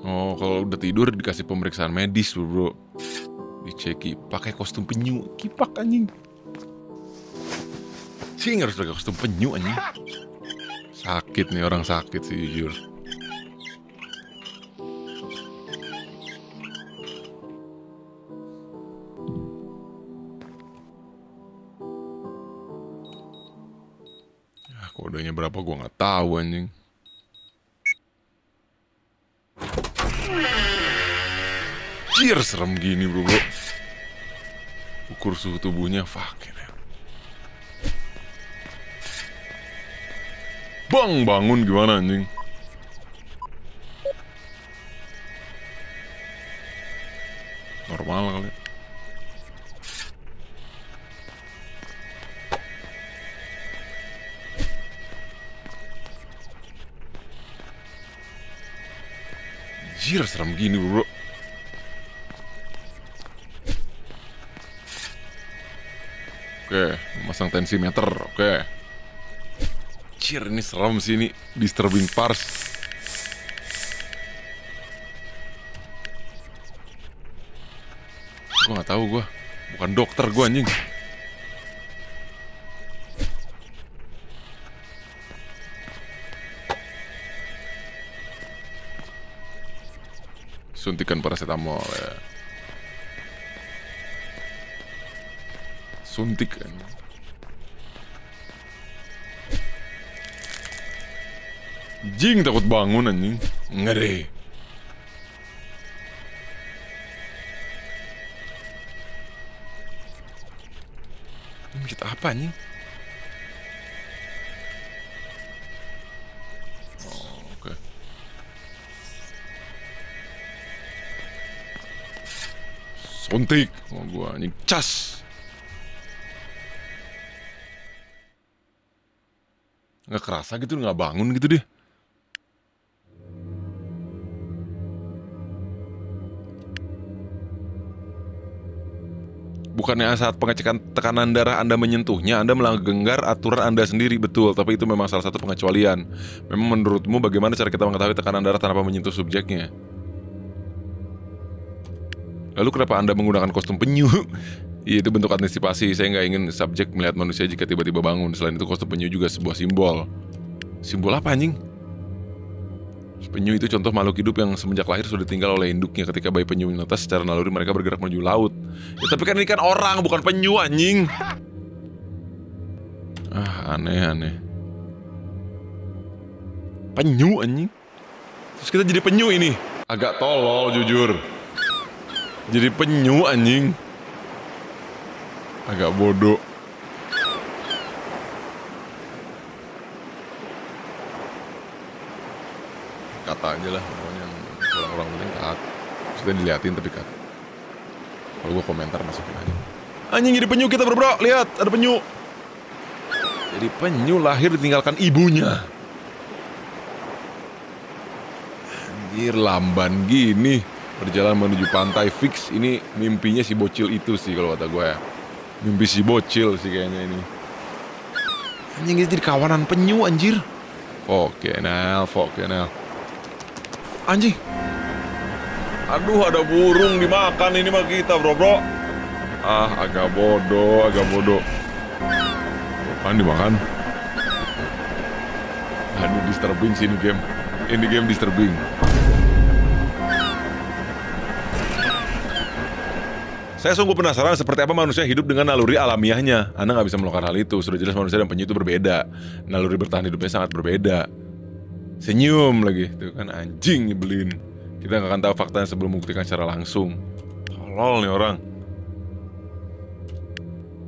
Oh kalau udah tidur dikasih pemeriksaan medis bro. Diceki pakai kostum penyu. Kipak anjing. Sih harus pakai kostum penyu anjing. Sakit nih orang, sakit sih jujur. Ya, kodenya berapa gua nggak tahu anjing. Cier serem gini bro. Ukur suhu tubuhnya, fuck ini. Bang, bangun gimana anjing? Normal kali. Jir, serem gini bro. Oke, masang tensimeter, oke. Cir, ini serem sih ini, disturbing parts. Gua nggak tahu gua. Bukan dokter gua anjing. Suntikan paracetamol ya. Suntikan. Jing takut bangun anjing. Ngeri. Ini kita apa anjing? Oh, oke. Suntik. Oh, gua anjing cas. Nggak kerasa gitu, nggak bangun gitu deh. Bukannya saat pengecekan tekanan darah Anda menyentuhnya, Anda melanggar aturan Anda sendiri, betul. Tapi itu memang salah satu pengecualian. Memang menurutmu bagaimana cara kita mengetahui tekanan darah tanpa menyentuh subjeknya? Lalu kenapa Anda menggunakan kostum penyu? Iya, itu bentuk antisipasi. Saya nggak ingin subjek melihat manusia jika tiba-tiba bangun. Selain itu kostum penyu juga sebuah simbol. Simbol apa anjing? Penyu itu contoh makhluk hidup yang semenjak lahir sudah ditinggal oleh induknya. Ketika bayi penyu menetas, secara naluri mereka bergerak menuju laut. Ya, tapi kan ini kan orang, bukan penyu anjing. Aneh. Penyu anjing. Terus kita jadi penyu ini. Agak tolol jujur. Jadi penyu anjing. Agak bodoh. Kata aja lah, pokoknya orang-orang penting kat. Maksudnya diliatin tapi kat. Kalau gue komentar masukin aja. Anjing jadi penyu kita bro, lihat ada penyu. Jadi penyu lahir ditinggalkan ibunya. Anjir lamban gini. Berjalan menuju pantai fix. Ini mimpinya si bocil itu sih kalau kata gue ya. Mimpi si bocil sih kayaknya ini. Anjing ini jadi kawanan penyu anjir. Oke Nel. Anjing. Aduh ada burung dimakan ini mah kita bro. Agak bodoh. Kan dimakan. Aduh disturbing sih ini game. Ini game disturbing. Saya sungguh penasaran seperti apa manusia hidup dengan naluri alamiahnya. Anda nggak bisa melakukan hal itu. Sudah jelas manusia dan penyu itu berbeda. Naluri bertahan hidupnya sangat berbeda. Senyum lagi, itu kan anjing nyebelin. Kita nggak akan tahu faktanya sebelum membuktikan secara langsung. Tolol nih orang.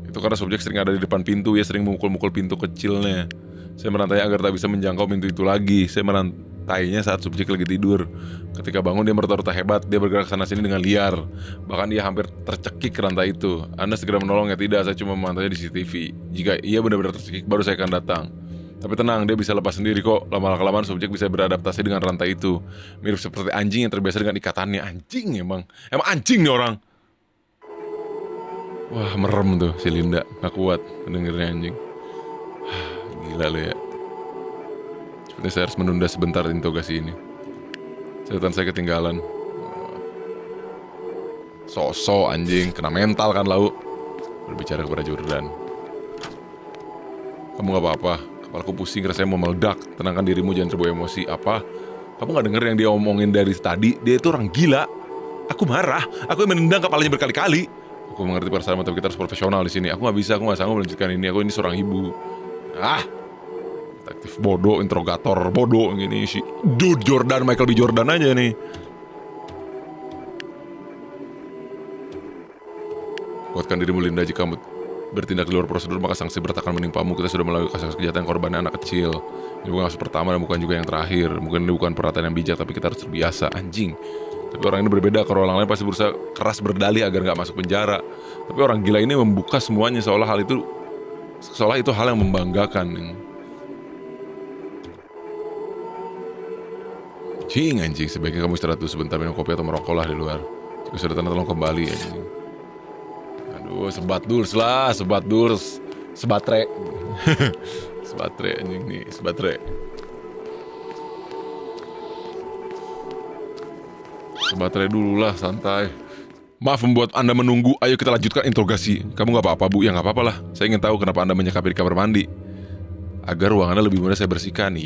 Itu karena subjek sering ada di depan pintu, ya sering memukul-mukul pintu kecilnya. Saya merantai agar tak bisa menjangkau pintu itu lagi. Saya merantainya saat subjek lagi tidur. Ketika bangun dia merta-rata hebat, dia bergerak sana sini dengan liar. Bahkan dia hampir tercekik ke rantai itu. Anda segera menolong ya tidak, saya cuma memantaunya di CCTV. Jika ia benar-benar tercekik, baru saya akan datang. Tapi tenang, dia bisa lepas sendiri kok. Lama-kelamaan subjek bisa beradaptasi dengan rantai itu. Mirip seperti anjing yang terbiasa dengan ikatannya. Anjing emang anjing nih orang. Wah merem tuh si Linda. Gak kuat dengernya anjing. Gila lo ya. Sepertinya saya harus menunda sebentar interogasi ini. Catatan saya ketinggalan. So-so anjing. Kena mental kan lau. Berbicara kepada Jordan. Kamu gak apa-apa. Kepalaku pusing, rasanya mau meledak. Tenangkan dirimu, jangan terbawa emosi. Apa? Kamu gak denger yang dia omongin dari tadi? Dia itu orang gila. Aku marah. Aku yang menendang kepalanya berkali-kali. Aku mengerti perasaan, tapi kita harus profesional di sini. Aku gak sanggup melanjutkan ini. Aku ini seorang ibu. Detektif bodoh, interrogator bodoh gini si Dude Jordan, Michael B. Jordan aja nih. Kuatkan dirimu Linda, jika kamu bertindak di luar prosedur maka sanksi berat akan menimpamu. Kita sudah melalui kasus kejahatan korbannya anak kecil. Ini bukan kasus pertama dan bukan juga yang terakhir. Mungkin ini bukan perhatian yang bijak, tapi kita harus terbiasa. Anjing. Tapi orang ini berbeda. Kalau orang lain pasti berusaha keras berdalih agar gak masuk penjara. Tapi orang gila ini membuka semuanya seolah itu hal yang membanggakan. Anjing. Sebaiknya kamu istirahat dulu sebentar, minum kopi atau merokok lah di luar. Jika sudah tenang tolong kembali anjing. Sebat durs. Sebatre. Sebatre anjing nih, sebatre. Sebatre dulu lah, santai. Maaf membuat Anda menunggu, ayo kita lanjutkan interogasi. Kamu gak apa-apa Bu? Ya gak apa-apa lah. Saya ingin tahu kenapa Anda menyekapi di kamar mandi. Agar ruangannya lebih mudah saya bersihkan,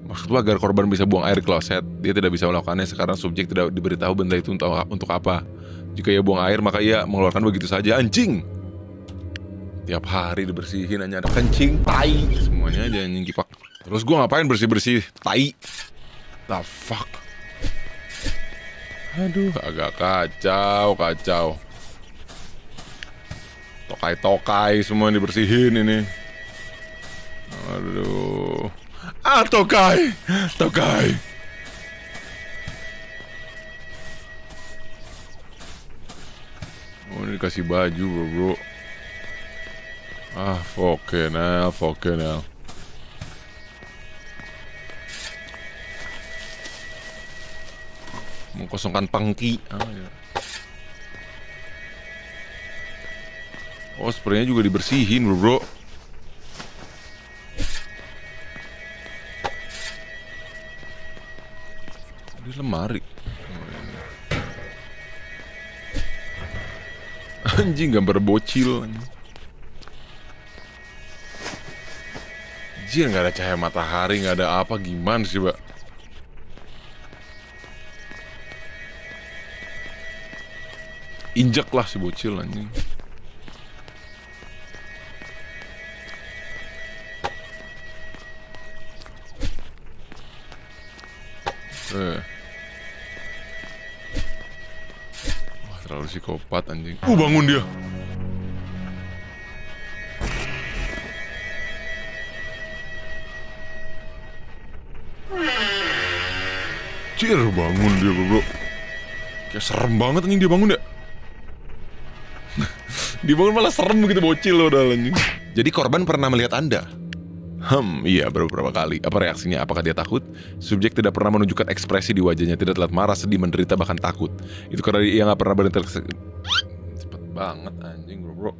Maksudku agar korban bisa buang air di kloset. Dia tidak bisa melakukannya sekarang subjek tidak diberitahu benda itu untuk apa. Jika ia buang air maka ia mengeluarkan begitu saja, anjing. Tiap hari dibersihin hanya ada kencing, tai, semuanya aja anjing kipak. Terus gua ngapain bersih-bersih tai? The fuck? Aduh, agak kacau. Tokai-tokai semua dibersihin ini. Aduh. Tokai. Oh, ini dikasih baju, bro. Fucking hell. Mengkosongkan pangki. Ya. Oh, spraynya juga dibersihin, bro. Di lemari. Anjing, gambar bocil. Anjir, gak ada cahaya matahari, gak ada apa, gimana sih, Mbak? Injek lah si bocil, anjing. Wah, terlalu psikopat, anjing. Bangun dia. Cir, bangun dia, bro. Kayak serem banget anjing dia bangun ya. Dibangun malah serem gitu, bocil loh udah anjing. Jadi korban pernah melihat Anda? Iya, beberapa kali. Apa reaksinya? Apakah dia takut? Subjek tidak pernah menunjukkan ekspresi di wajahnya, tidak terlihat marah, sedih, menderita, bahkan takut. Itu karena dia nggak pernah berinteraksi. Cepet banget anjing, bro.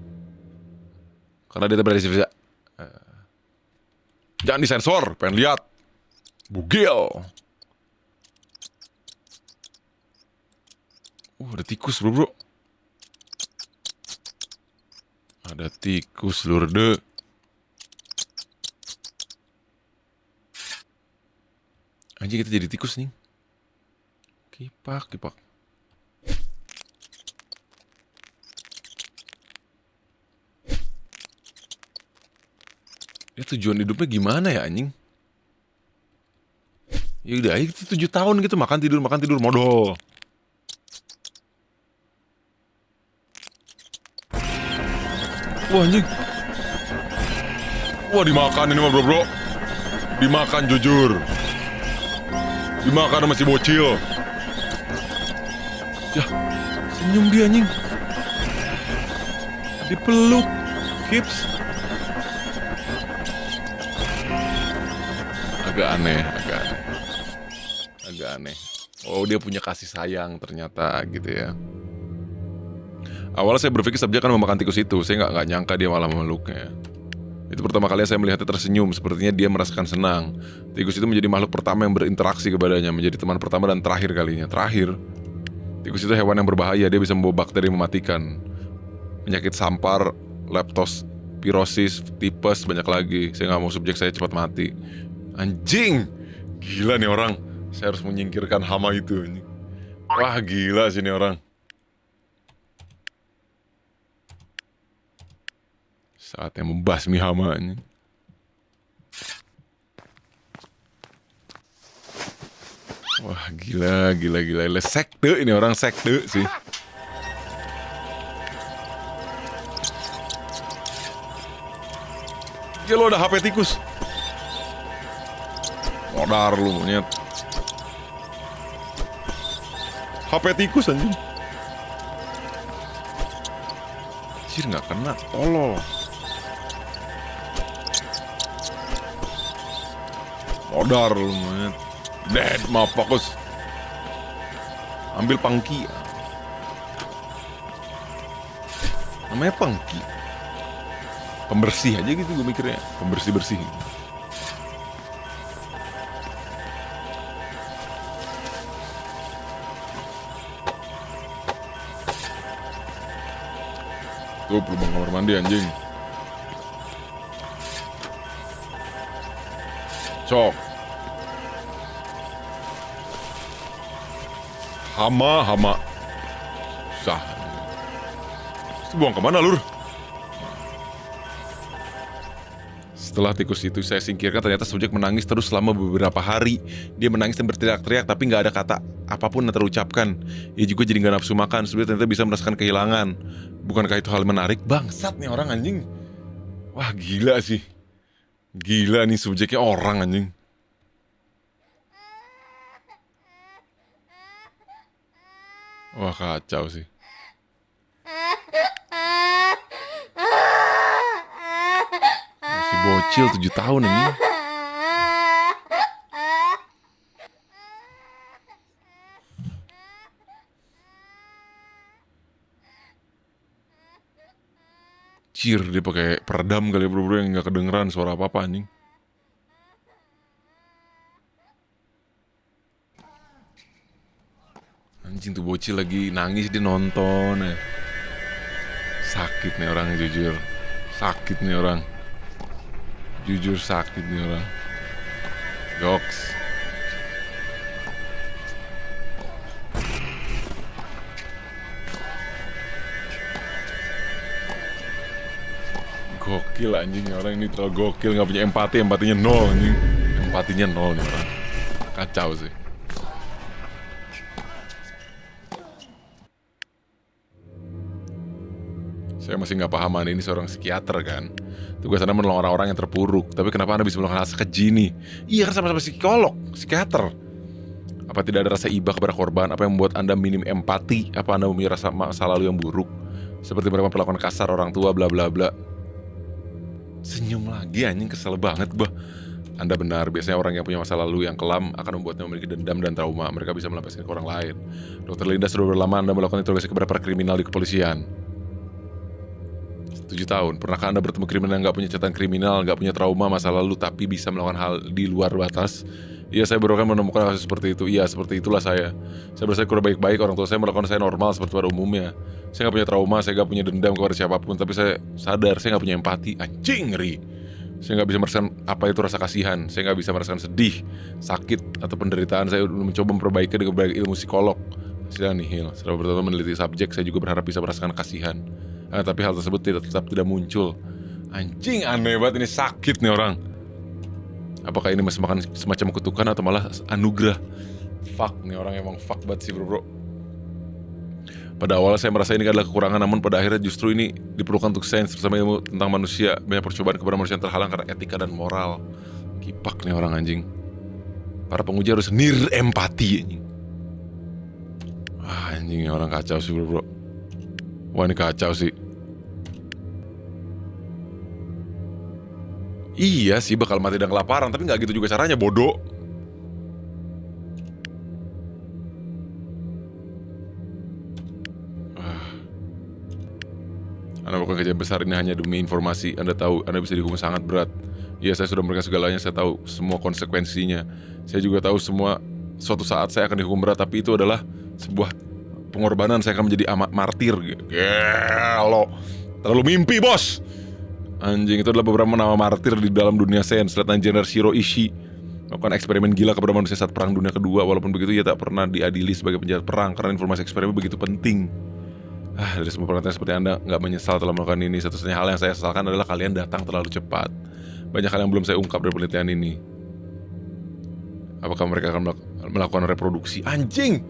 Karena dia tidak jangan disensor, pengen lihat. Bugil. Ada tikus, bro. Ada tikus, lurde. Anjing, kita jadi tikus nih. Kipak. Dia tujuan hidupnya gimana ya, anjing? Ya udah, itu 7 tahun gitu, makan tidur modal. Wah, anjing. Wah, dimakan ini mah, bro. Dimakan jujur. Dimakan sama si bocil. Ya, senyum dia, anjing. Dipeluk. Kips. Agak aneh. Oh, dia punya kasih sayang ternyata gitu ya. Awalnya saya berpikir subjek akan memakan tikus itu. Saya nggak nyangka dia malah memeluknya. Itu pertama kali saya melihatnya tersenyum. Sepertinya dia merasakan senang. Tikus itu menjadi makhluk pertama yang berinteraksi kepadanya, menjadi teman pertama dan terakhir kalinya. Tikus itu hewan yang berbahaya. Dia bisa membawa bakteri mematikan, penyakit sampar, leptospirosis, tipes, banyak lagi. Saya nggak mau subjek saya cepat mati. Anjing, gila nih orang. Saya harus menyingkirkan hama itu. Wah, gila sih nih orang. Saatnya membasmi hamanya. Wah, gila. Sekte ini orang, sekte sih. Ya lo ada HP tikus. Modar lu monyet. HP tikus anjing. Anjir, gak kena, tolol. Modar lu monyet. Dead, maaf, fokus. Ambil pangki. Namanya pangki. Pembersih aja gitu gue mikirnya. Pembersih-bersih. Tuh lubang kamar mandi anjing. Cok. Hama. Susah. Itu buang kemana lur? Setelah tikus itu saya singkirkan, ternyata subjek menangis terus selama beberapa hari. Dia menangis dan berteriak-teriak, tapi nggak ada kata apapun yang terucapkan. Ia juga jadi nggak nafsu makan. Subjek ternyata bisa merasakan kehilangan. Bukankah itu hal menarik? Bangsat nih orang anjing. Wah gila sih. Gila nih subjeknya orang anjing. Wah kacau sih. Masih bocil 7 tahun ini. Cir, dia pakai peredam kali ya bro-bro yang nggak kedengeran suara apa-apa anjing. Anjing tuh bocil lagi nangis dia nonton ya. Sakit nih orang jujur. Sakit nih orang. Jujur sakit nih orang. Goks. Gokil anjing orang ini terlalu gokil, nggak punya empati, empatinya nol anjing. Empatinya nol nih orang. Kacau sih. Saya masih nggak paham, Anda ini seorang psikiater kan. Tugas Anda menolong orang-orang yang terpuruk. Tapi kenapa Anda bisa melakukan hal sekeji ini? Iya kan sama-sama psikolog, psikiater. Apa tidak ada rasa iba kepada korban? Apa yang membuat Anda minim empati? Apa Anda mempunyai rasa masa lalu yang buruk? Seperti mereka perlakuan kasar orang tua, bla bla bla. Senyum lagi anjing, kesel banget bah. Anda benar, biasanya orang yang punya masa lalu yang kelam akan membuatnya memiliki dendam dan trauma. Mereka bisa melampiaskan ke orang lain. Dr. Linda sudah berlama Anda melakukan interogasi kepada para kriminal di kepolisian. 7 tahun. Pernahkah Anda bertemu kriminal yang gak punya catatan kriminal, gak punya trauma masa lalu, tapi bisa melakukan hal di luar batas? Iya, saya baru akan menemukan kasus seperti itu. Iya, seperti itulah saya. Saya berasa kurang baik-baik, orang tua saya melakukan saya normal seperti pada umumnya. Saya gak punya trauma, saya gak punya dendam kepada siapapun, tapi saya sadar, saya gak punya empati. Anjing, ngeri. Saya gak bisa merasakan apa itu rasa kasihan. Saya gak bisa merasakan sedih, sakit, atau penderitaan. Saya mencoba memperbaiki dengan berbagai ilmu psikolog. Hasilnya nihil. Setelah bertahun meneliti subjek, saya juga berharap bisa merasakan kasihan. Tapi hal tersebut tetap tidak muncul. Anjing, aneh banget, ini sakit nih orang. Apakah ini masih makan semacam kutukan atau malah anugerah? Fuck, nih orang emang fuck banget sih bro. Pada awalnya saya merasa ini adalah kekurangan, namun pada akhirnya justru ini diperlukan untuk sains bersama ilmu tentang manusia. Banyak percobaan kepada manusia yang terhalang karena etika dan moral. Kipak nih orang anjing. Para penguji harus empati anjing. Wah anjing, orang kacau sih bro. Wah ini kacau sih. Iya sih bakal mati dan kelaparan, tapi gak gitu juga caranya, bodoh. Anda melakukan kejadian besar ini hanya demi informasi. Anda tahu Anda bisa dihukum sangat berat. Iya, saya sudah memberikan segalanya, saya tahu semua konsekuensinya. Saya juga tahu suatu saat saya akan dihukum berat, tapi itu adalah sebuah pengorbanan. Saya akan menjadi martir. Gelo, terlalu mimpi bos. Anjing, itu adalah beberapa nama martir di dalam dunia sains. Letnan Jenderal Shiro Ishii melakukan eksperimen gila kepada manusia saat Perang Dunia Kedua. Walaupun begitu, ia tak pernah diadili sebagai penjahat perang karena informasi eksperimen begitu penting. Dari semua perhatian seperti Anda nggak menyesal telah melakukan ini. Satu-satunya hal yang saya sesalkan adalah kalian datang terlalu cepat. Banyak hal yang belum saya ungkap dari penelitian ini. Apakah mereka akan melakukan reproduksi? Anjing,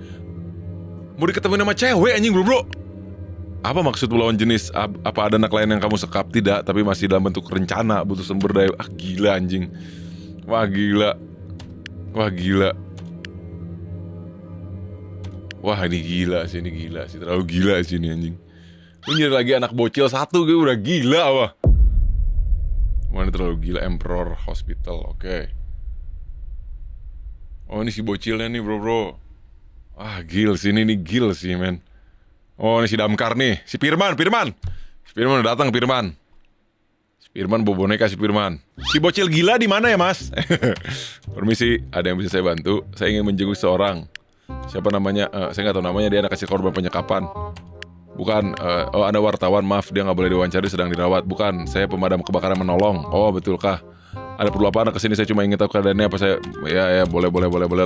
mau diketemuin sama cewek anjing bro. Apa maksud melawan jenis? Apa ada anak lain yang kamu sekap? Tidak, tapi masih dalam bentuk rencana. Butuh sumber daya. Gila anjing. Wah gila. Wah ini gila sih, terlalu gila sih ini anjing. Lu nyari lagi anak bocil satu, gue udah gila apa? Wah ini terlalu gila. Emperor Hospital, oke. Oh ini si bocilnya nih bro. Ah gil sih, ini gil sih men. Oh ini si Damkar nih, si Firman udah datang. Firman bawa boneka si Firman. Si bocil gila di mana ya mas? Permisi, ada yang bisa saya bantu? Saya ingin menjenguk seorang. Siapa namanya? Saya nggak tahu namanya, dia anak kecil korban penyekapan. Bukan, oh Anda wartawan, maaf dia nggak boleh diwawancari sedang dirawat. Bukan, saya pemadam kebakaran menolong. Oh betulkah? Ada perlu apa Anda kesini? Saya cuma ingin tahu keadaannya apa saya. Ya boleh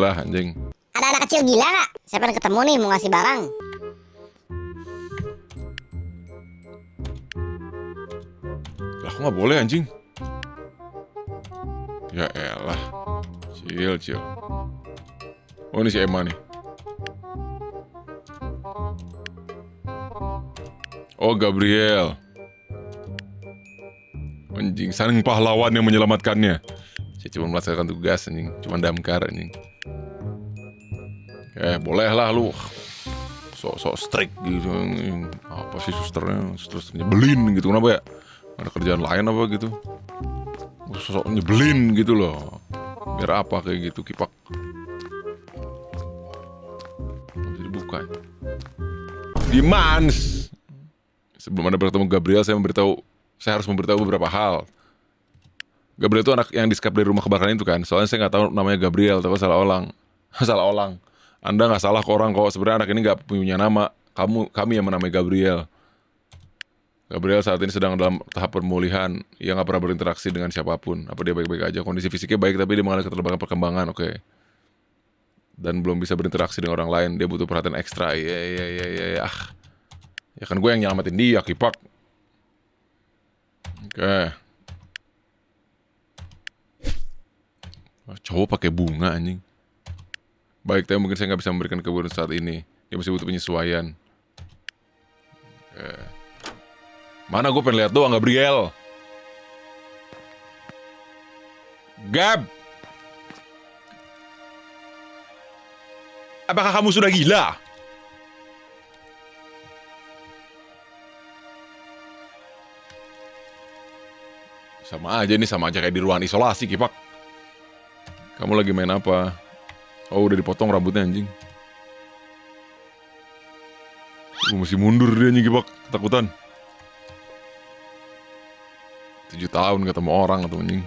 lah anjing. Ada anak kecil gila nggak? Saya pengen ketemu nih, mau ngasih barang. Lah kok nggak boleh anjing? Ya elah, chill. Oh ini si Emma nih. Oh Gabriel. Anjing, saking pahlawan yang menyelamatkannya. Saya cuma melaksanakan tugas anjing, cuma damkar anjing. Boleh lah lu. Sok strict gitu. Apa sih susternya nyebelin gitu, kenapa ya? Ada kerjaan lain apa gitu? Sok nyebelin gitu loh. Biar apa kayak gitu, Kipak? Jadi buka. Dimans. Sebelum Anda bertemu Gabriel, saya harus memberitahu beberapa hal. Gabriel itu anak yang di-skap dari rumah kebakaran itu kan. Soalnya saya nggak tahu namanya Gabriel, tapi salah olang. Anda nggak salah ke orang kok. Sebenarnya anak ini nggak punya nama. Kami yang menamai Gabriel. Gabriel saat ini sedang dalam tahap pemulihan. Ia nggak pernah berinteraksi dengan siapapun. Apa dia baik-baik aja? Kondisi fisiknya baik, tapi dia mengalami keterlambatan perkembangan. Oke. Dan belum bisa berinteraksi dengan orang lain. Dia butuh perhatian ekstra. Ya kan gue yang nyelamatin dia, Kipak. Oke. Cowok pakai bunga anjing. Baik, tapi mungkin saya nggak bisa memberikan kebutuhan saat ini. Dia masih butuh penyesuaian. Oke. Mana gue pengen lihat doang Gabriel. Gab. Apakah kamu sudah gila? Sama aja kayak di ruangan isolasi, Kipak. Kamu lagi main apa? Oh, udah dipotong rambutnya anjing. Mesti mundur dia anjing, Kipak. Ketakutan. 7 tahun ketemu orang atau anjing.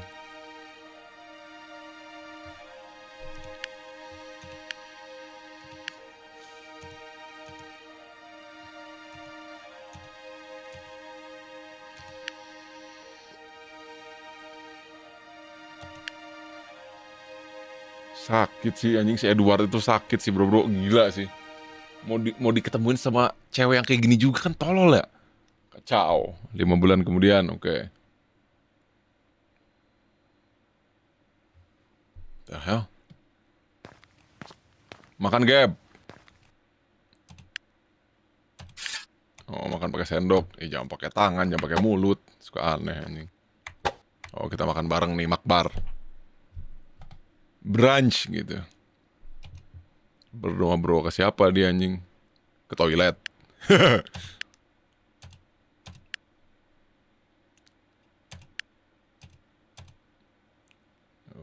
Sakit sih anjing, si Edward itu sakit sih bro, gila sih. Mau diketemuin sama cewek yang kayak gini juga kan tolol ya. Kacau. 5 bulan kemudian, oke. The hell? Makan Gab. Oh, makan pakai sendok. Jangan pakai tangan, jangan pakai mulut. Suka aneh anjing. Oh, kita makan bareng nih, makbar. Brunch gitu. Berdoa bro ke siapa dia anjing? Ke toilet.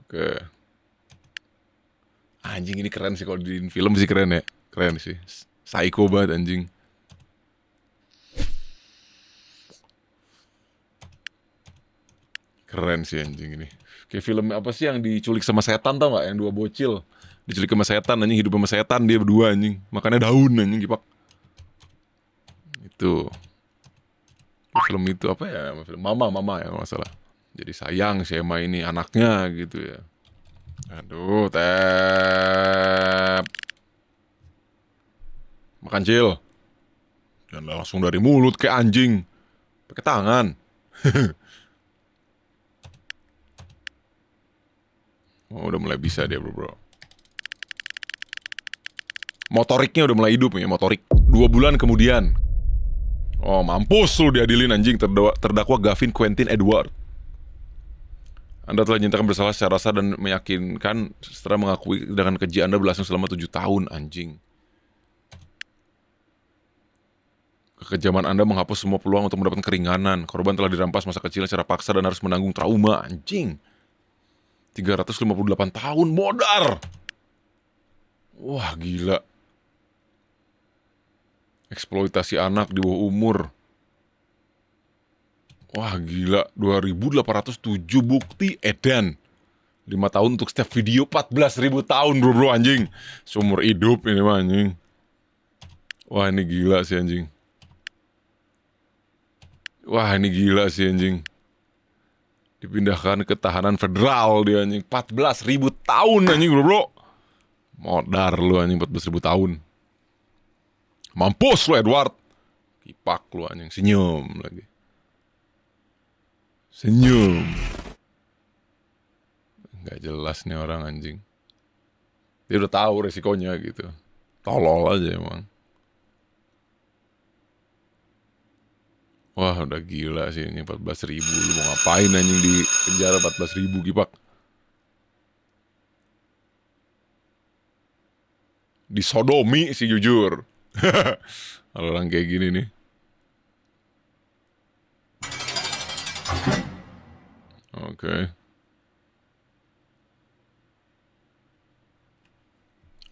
Oke. Anjing ini keren sih, kalau di film sih keren ya. Keren sih. Psycho banget anjing. Keren sih anjing ini. Kayak film apa sih yang diculik sama setan, tau gak? Yang 2 bocil diculik sama setan anjing, hidup sama setan dia berdua anjing. Makannya daun anjing, Kipak. Itu film itu apa ya? Film Mama ya kalau salah. Jadi sayang si Emma ini anaknya gitu ya. Aduh, Tep. Makan Cil. Jangan langsung dari mulut kayak anjing. Pakai tangan. Oh, udah mulai bisa dia bro. Motoriknya udah mulai hidup nih, motorik. 2 bulan kemudian. Oh, mampus lu diadilin anjing. Terdakwa Gavin Quentin Edward. Anda telah dinyatakan bersalah secara sah dan meyakinkan setelah mengakui dengan keji Anda berlangsung selama 7 tahun, anjing. Kekejaman Anda menghapus semua peluang untuk mendapatkan keringanan. Korban telah dirampas masa kecilnya secara paksa dan harus menanggung trauma, anjing. 358 tahun, modar. Wah, gila. Eksploitasi anak di bawah umur. Wah, gila. 2.807 bukti edan. 5 tahun untuk setiap video, 14.000 tahun bro anjing. Seumur hidup ini mah anjing. Wah, ini gila sih anjing. Wah ini gila sih anjing. Dipindahkan ke tahanan federal dia anjing. 14.000 tahun anjing bro. Modar lu anjing 14.000 tahun. Mampus lu Edward. Kipak lu anjing. Senyum lagi. Senyum. Gak jelas nih orang anjing. Dia udah tahu resikonya gitu. Tolol aja emang. Wah udah gila sih ini 14.000. Lu mau ngapain anjing di penjara 14.000 Kipak? Disodomi sih jujur. Kalau orang kayak gini nih. Oke.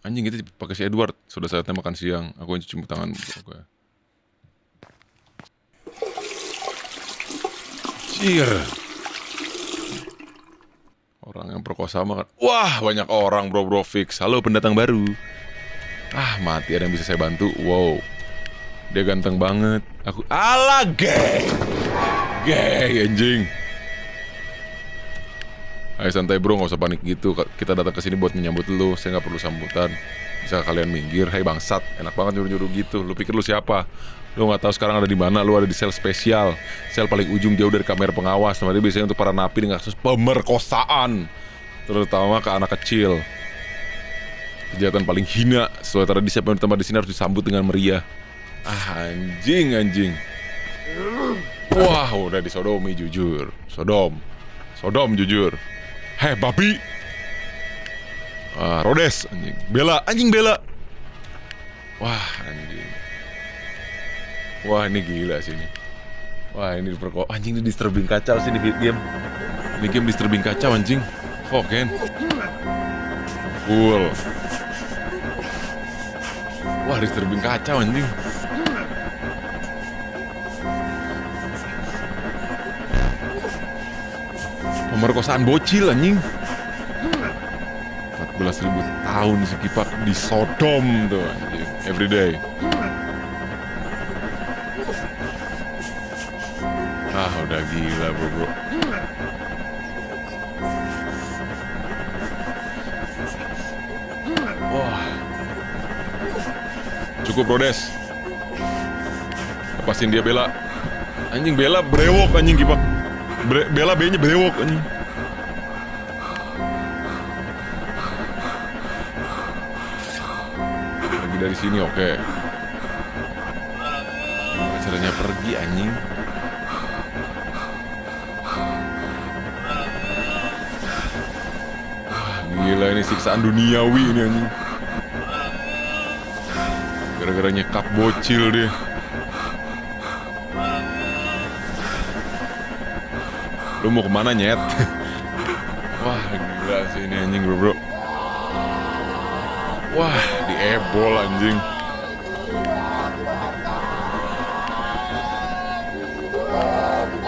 Anjing kita pakai si Edward. Sudah saatnya makan siang. Aku yang cuci tangan. Oke. Cier. Orang yang perkosa makan. Wah banyak orang bro fix. Halo pendatang baru. Ah mati ada yang bisa saya bantu. Wow. Dia ganteng banget. Aku ala gay. Gay anjing. Ayo santai bro, gak usah panik gitu. Kita datang ke sini buat menyambut lu. Saya gak perlu sambutan. Bisa kalian minggir. Hei bangsat, enak banget nyuruh-nyuruh gitu. Lu pikir lu siapa? Lu gak tahu sekarang ada di mana? Lu ada di sel spesial. Sel paling ujung jauh dari kamera pengawas. Namanya biasanya untuk para napi dengan kasus pemerkosaan, terutama ke anak kecil. Kejahatan paling hina. Sesuai tradisi siapa yang ditambah di sini harus disambut dengan meriah. Ah anjing. Wah udah disodomi jujur. Sodom jujur. Heh babi. Rhodes anjing bela. Wah anjing. Wah ini gila sih ini. Wah ini anjing ini disturbing kacau sih di game. Ini game disturbing kacau anjing. Fuck kan. Cool. Wah disturbing kacau anjing. Pemerkosaan bocil anjing. 14.000 tahun si Kipak di Sodom tuh anjing. Everyday. Ah udah gila bro. Wah. Cukup Rhodes. Lepasin dia Bella. Anjing Bella brewok anjing Kipak. Bella B-nya brewok anjing. Pergi dari sini oke. Gimana caranya pergi anjing? Wah, gila ini siksaan duniawi ini anjing. Gara-gara nyekap bocil dia. Lu mau kemana nyet? Wah gila sih ini anjing bro. Wah di ebol anjing.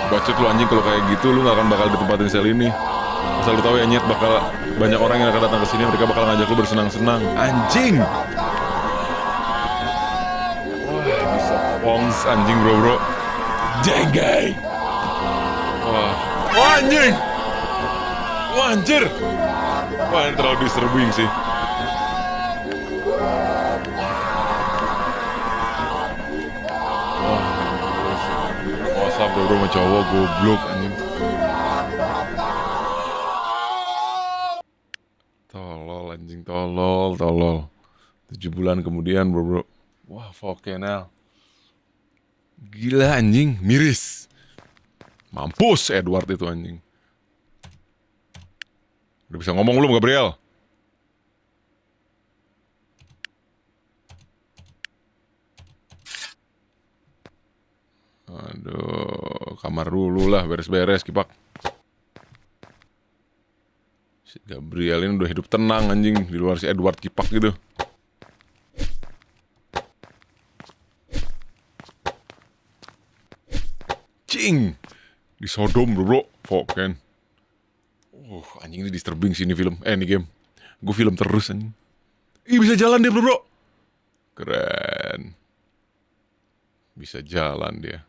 Bacot lu anjing kalau kayak gitu lu gak akan bakal ditempatin sel ini. Asal lu tahu ya nyet bakal banyak orang yang akan datang ke sini, mereka bakal ngajak lu bersenang-senang. Anjing. Wah bisa pongs anjing bro. Jenggai. Wah anjing. Wah anjir. Wah ini terlalu disturbing sih. Wah WhatsApp bro sama cowok goblok anjing. Tolol anjing tolol. 7 bulan kemudian bro. Wah fucking hell. Gila anjing miris. Mampus Edward itu anjing. Udah bisa ngomong belum Gabriel? Aduh, kamar dulu lah beres-beres Kipak. Si Gabriel ini udah hidup tenang anjing di luar si Edward Kipak gitu. Cing. Di Sodom bro. Fuck kan. Anjing ini disturbing sih ini film. Ini game. Gue film terus anjing. Ih bisa jalan dia bro. Keren. Bisa jalan dia.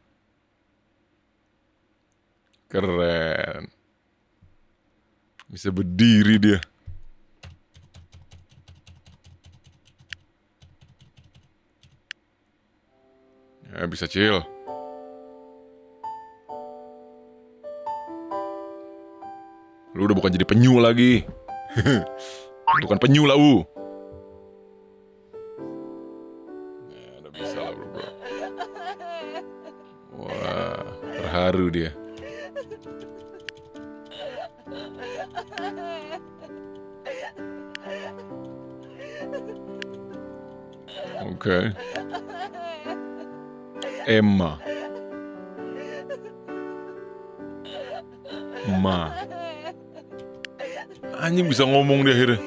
Keren. Bisa berdiri dia. Ya, bisa chill. Lu udah bukan jadi penyu lagi. Bukan penyu lah, Ya, udah bisa lah, bro. Wah, terharu dia. Oke. Emma. Ma. Anjing bisa ngomong dia akhirnya.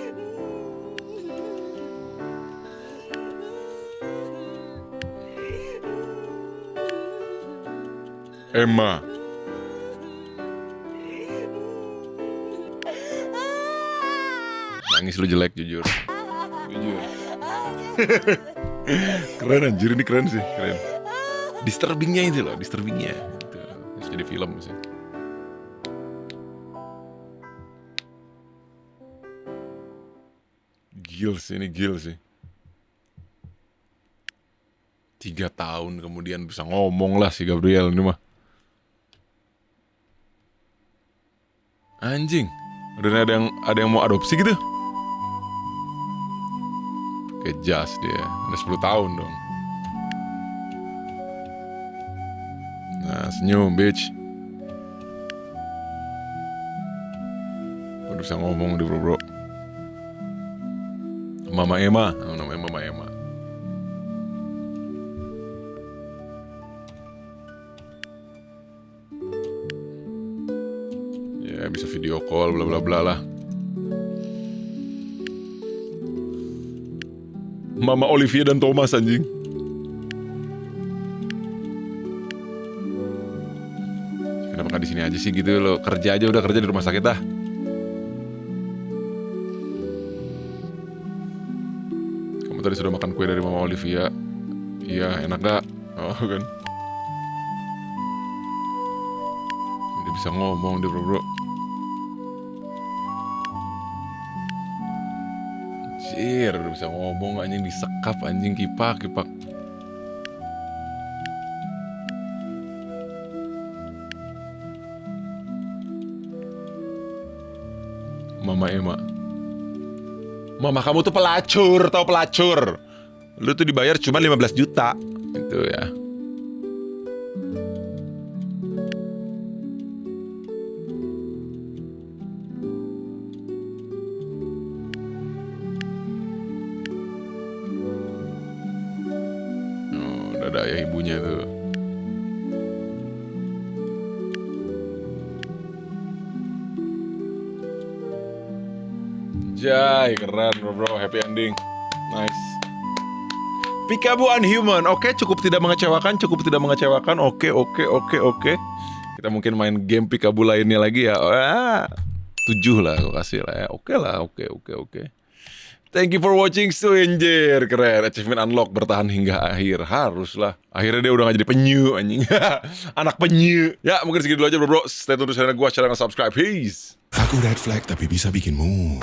Emma. Nangis lu jelek jujur. Jujur. Keren anjir, ini keren sih, keren. Disturbingnya itu loh, disturbingnya. Itu harus jadi film sih. Gil sih, ini gil sih. 3 tahun kemudian bisa ngomong lah si Gabriel ini mah. Anjing, udah ada yang mau adopsi gitu. Kayak jas dia, udah 10 tahun dong. Nah, senyum, bitch. Udah bisa ngomong deh, bro. Mama Emma, namanya Mama Emma. Ya, bisa video call, bla bla bla lah. Mama Olivia dan Thomas anjing. Kenapa nggak di sini aja sih gitu lo? Kerja aja udah, kerja di rumah sakit ah. Kamu tadi sudah makan kue dari Mama Olivia. Iya, enak gak? Oh kan. Dia bisa ngomong deh, bro. Anjir, udah bisa ngomong, anjing disekap, anjing kipak. Mama Emma. Mama kamu tuh pelacur, tau pelacur. Lu tuh dibayar cuma 15 juta. Itu ya. Oh, udah ada ayah ibunya tuh. Jai, keren bro, happy ending. Nice. Peekaboo Unhuman, oke, cukup tidak mengecewakan. Oke. Kita mungkin main game Peekaboo lainnya lagi ya. 7 lah, aku kasih lah ya. Oke. Thank you for watching, Anjir, keren. Achievement unlock, bertahan hingga akhir. Haruslah. Akhirnya dia udah gak jadi penyu, anjing. Anak penyu. Ya, mungkin segitu dulu aja bro. Stay tune terus channel gue, channel subscribe. Peace. Aku red flag tapi bisa bikin move.